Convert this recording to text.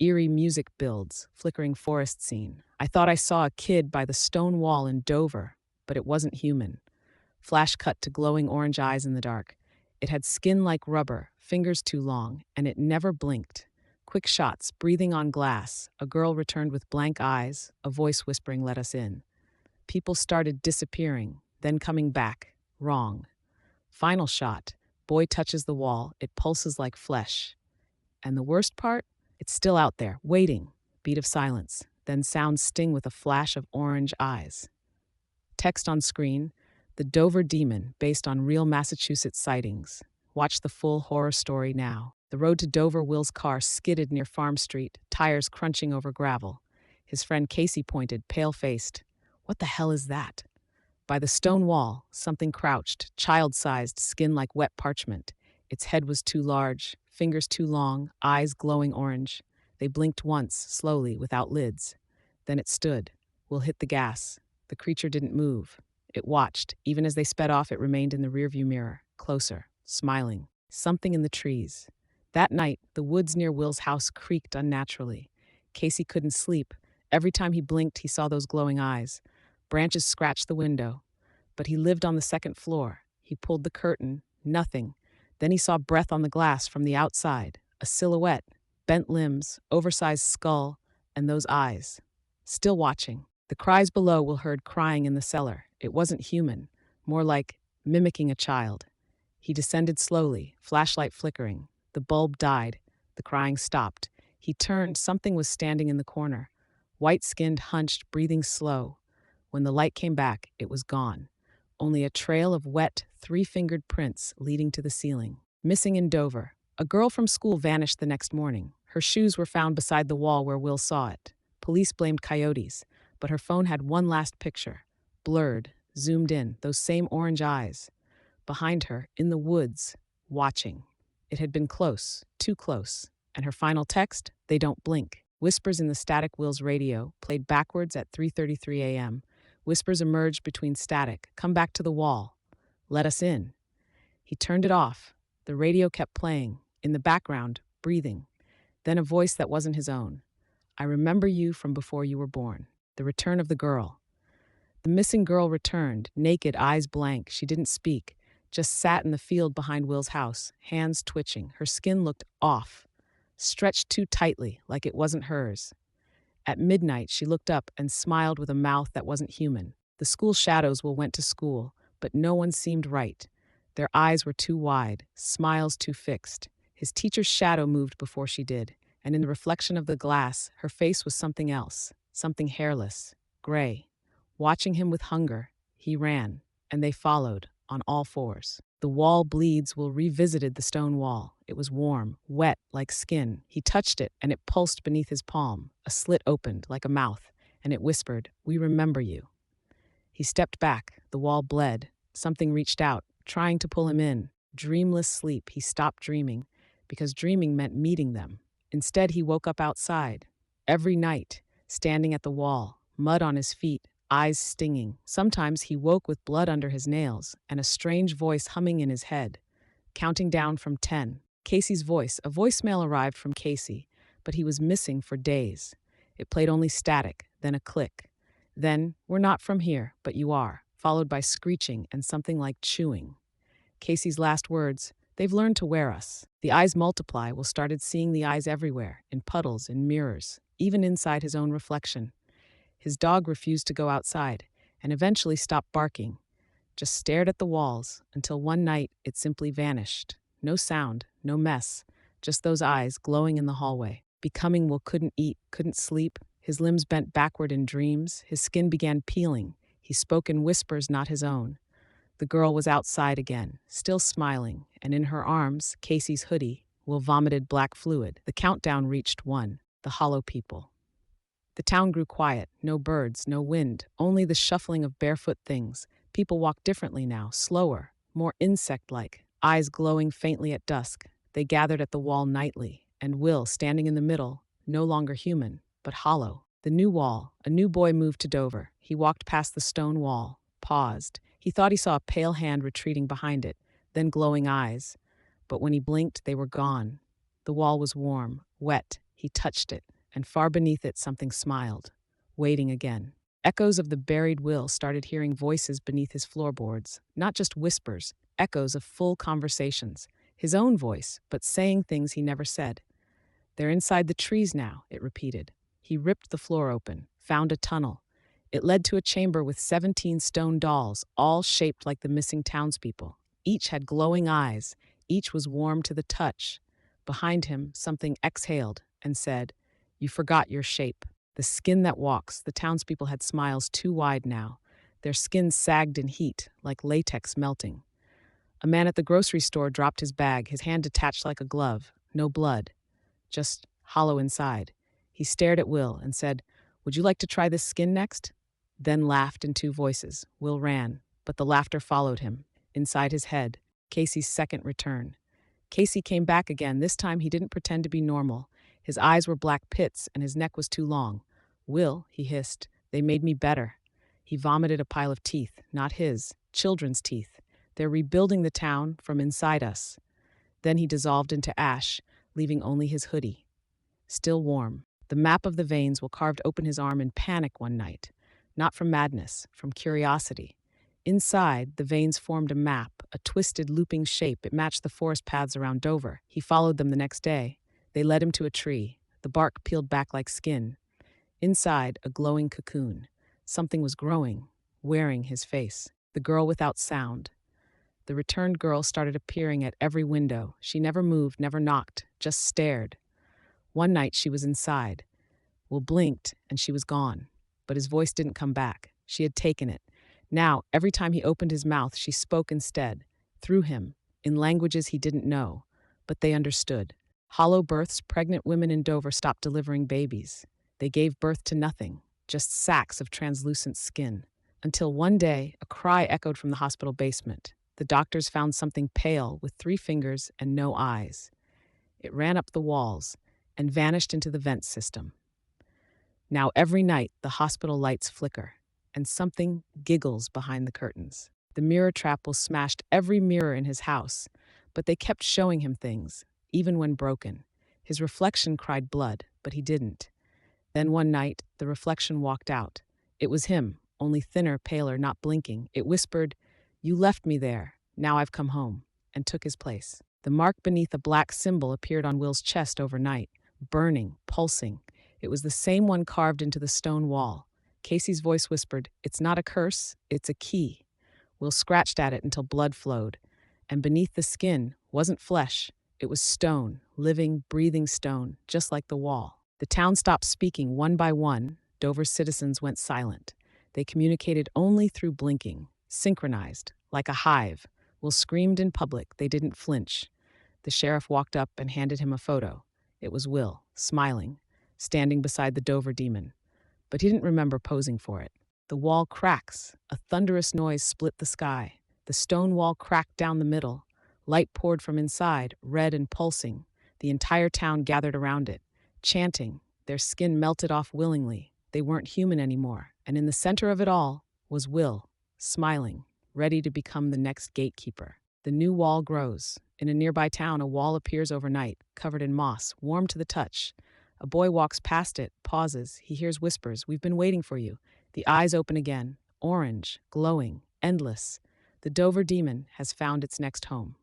Eerie music builds, flickering forest scene. I thought I saw a kid by the stone wall in Dover, but it wasn't human. Flash cut to glowing orange eyes in the dark. It had skin like rubber, fingers too long, and it never blinked. Quick shots, breathing on glass. A girl returned with blank eyes, a voice whispering, "Let us in." People started disappearing, then coming back. Wrong. Final shot. Boy touches the wall. It pulses like flesh. And the worst part? It's still out there, waiting. Beat of silence. Then sounds sting with a flash of orange eyes. Text on screen. The Dover Demon, based on real Massachusetts sightings. Watch the full horror story now. The road to Dover, Will's car skidded near Farm Street, tires crunching over gravel. His friend Casey pointed, pale-faced. "What the hell is that?" By the stone wall, something crouched, child-sized, skin like wet parchment. Its head was too large, fingers too long, eyes glowing orange. They blinked once, slowly, without lids. Then it stood. Will hit the gas. The creature didn't move. It watched. Even as they sped off, it remained in the rearview mirror, closer, smiling. Something in the trees. That night, the woods near Will's house creaked unnaturally. Casey couldn't sleep. Every time he blinked, he saw those glowing eyes. Branches scratched the window. But he lived on the second floor. He pulled the curtain. Nothing. Then he saw breath on the glass from the outside. A silhouette. Bent limbs, oversized skull, and those eyes. Still watching. The cries below Will heard crying in the cellar. It wasn't human. More like mimicking a child. He descended slowly, flashlight flickering. The bulb died. The crying stopped. He turned. Something was standing in the corner. White-skinned, hunched, breathing slow. When the light came back, it was gone. Only a trail of wet, three-fingered prints leading to the ceiling. Missing in Dover. A girl from school vanished the next morning. Her shoes were found beside the wall where Will saw it. Police blamed coyotes, but her phone had one last picture. Blurred, zoomed in, those same orange eyes. Behind her, in the woods, watching. It had been close, too close. And her final text? They don't blink. Whispers in the static Will's radio, played backwards at 3:33 a.m. Whispers emerged between static. "Come back to the wall. Let us in." He turned it off. The radio kept playing. In the background, breathing. Then a voice that wasn't his own. "I remember you from before you were born." The return of the girl. The missing girl returned, naked, eyes blank. She didn't speak, just sat in the field behind Will's house, hands twitching. Her skin looked off, stretched too tightly, like it wasn't hers. At midnight, she looked up and smiled with a mouth that wasn't human. The school shadows Will went to school, but no one seemed right. Their eyes were too wide, smiles too fixed. His teacher's shadow moved before she did, and in the reflection of the glass, her face was something else, something hairless, gray. Watching him with hunger, he ran, and they followed, on all fours. The wall bleeds Will revisited the stone wall. It was warm, wet, like skin. He touched it, and it pulsed beneath his palm. A slit opened, like a mouth, and it whispered, "We remember you." He stepped back. The wall bled. Something reached out, trying to pull him in. Dreamless sleep. He stopped dreaming, because dreaming meant meeting them. Instead, he woke up outside. Every night, standing at the wall, mud on his feet, eyes stinging. Sometimes he woke with blood under his nails and a strange voice humming in his head, counting down from 10. Casey's voice. A voicemail arrived from Casey, but he was missing for days. It played only static, then a click. Then, "We're not from here, but you are," followed by screeching and something like chewing. Casey's last words, "They've learned to wear us." The eyes multiply. Will started seeing the eyes everywhere, in puddles, in mirrors, even inside his own reflection. His dog refused to go outside, and eventually stopped barking, just stared at the walls, until one night it simply vanished. No sound, no mess, just those eyes glowing in the hallway. Becoming Will couldn't eat, couldn't sleep. His limbs bent backward in dreams. His skin began peeling. He spoke in whispers not his own. The girl was outside again, still smiling, and in her arms, Casey's hoodie. Will vomited black fluid. The countdown reached 1, the hollow people. The town grew quiet, no birds, no wind, only the shuffling of barefoot things. People walked differently now, slower, more insect-like, eyes glowing faintly at dusk. They gathered at the wall nightly, and Will, standing in the middle, no longer human, but hollow. The new wall. A new boy moved to Dover. He walked past the stone wall, paused. He thought he saw a pale hand retreating behind it, then glowing eyes. But when he blinked, they were gone. The wall was warm, wet, He touched it, and far beneath it something smiled, waiting again. Echoes of the buried Will started hearing voices beneath his floorboards, not just whispers, echoes of full conversations. His own voice, but saying things he never said. "They're inside the trees now," it repeated. He ripped the floor open, found a tunnel. It led to a chamber with 17 stone dolls, all shaped like the missing townspeople. Each had glowing eyes, each was warm to the touch. Behind him, something exhaled and said, "You forgot your shape." The skin that walks, the townspeople had smiles too wide now. Their skins sagged in heat, like latex melting. A man at the grocery store dropped his bag, his hand detached like a glove. No blood, just hollow inside. He stared at Will and said, "Would you like to try this skin next?" Then laughed in two voices. Will ran, but the laughter followed him. Inside his head, Casey's second return. Casey came back again. This time he didn't pretend to be normal. His eyes were black pits and his neck was too long. "Will," he hissed, "they made me better." He vomited a pile of teeth, not his, children's teeth. "They're rebuilding the town from inside us." Then he dissolved into ash, leaving only his hoodie, still warm. The map of the veins Will carved open his arm in panic one night. Not from madness, from curiosity. Inside, the veins formed a map, a twisted, looping shape. It matched the forest paths around Dover. He followed them the next day. They led him to a tree, the bark peeled back like skin. Inside, a glowing cocoon. Something was growing, wearing his face. The girl without sound. The returned girl started appearing at every window. She never moved, never knocked, just stared. One night she was inside. Will blinked, and she was gone. But his voice didn't come back. She had taken it. Now, every time he opened his mouth, she spoke instead, through him, in languages he didn't know, but they understood. Hollow births, pregnant women in Dover stopped delivering babies. They gave birth to nothing, just sacks of translucent skin. Until one day, a cry echoed from the hospital basement. The doctors found something pale with 3 fingers and no eyes. It ran up the walls and vanished into the vent system. Now every night, the hospital lights flicker, and something giggles behind the curtains. The mirror trap Will smashed every mirror in his house, but they kept showing him things, even when broken. His reflection cried blood, but he didn't. Then one night, the reflection walked out. It was him, only thinner, paler, not blinking. It whispered, "You left me there. Now I've come home," and took his place. The mark beneath a black symbol appeared on Will's chest overnight, burning, pulsing. It was the same one carved into the stone wall. Casey's voice whispered, "It's not a curse, it's a key." Will scratched at it until blood flowed, and beneath the skin wasn't flesh. It was stone, living, breathing stone, just like the wall. The town stopped speaking one by one. Dover's citizens went silent. They communicated only through blinking, synchronized, like a hive. Will screamed in public. They didn't flinch. The sheriff walked up and handed him a photo. It was Will, smiling, standing beside the Dover demon. But he didn't remember posing for it. The wall cracks. A thunderous noise split the sky. The stone wall cracked down the middle. Light poured from inside, red and pulsing. The entire town gathered around it, chanting. Their skin melted off willingly. They weren't human anymore. And in the center of it all was Will, smiling, ready to become the next gatekeeper. The new wall grows. In a nearby town, a wall appears overnight, covered in moss, warm to the touch. A boy walks past it, pauses. He hears whispers, "We've been waiting for you." The eyes open again, orange, glowing, endless. The Dover demon has found its next home.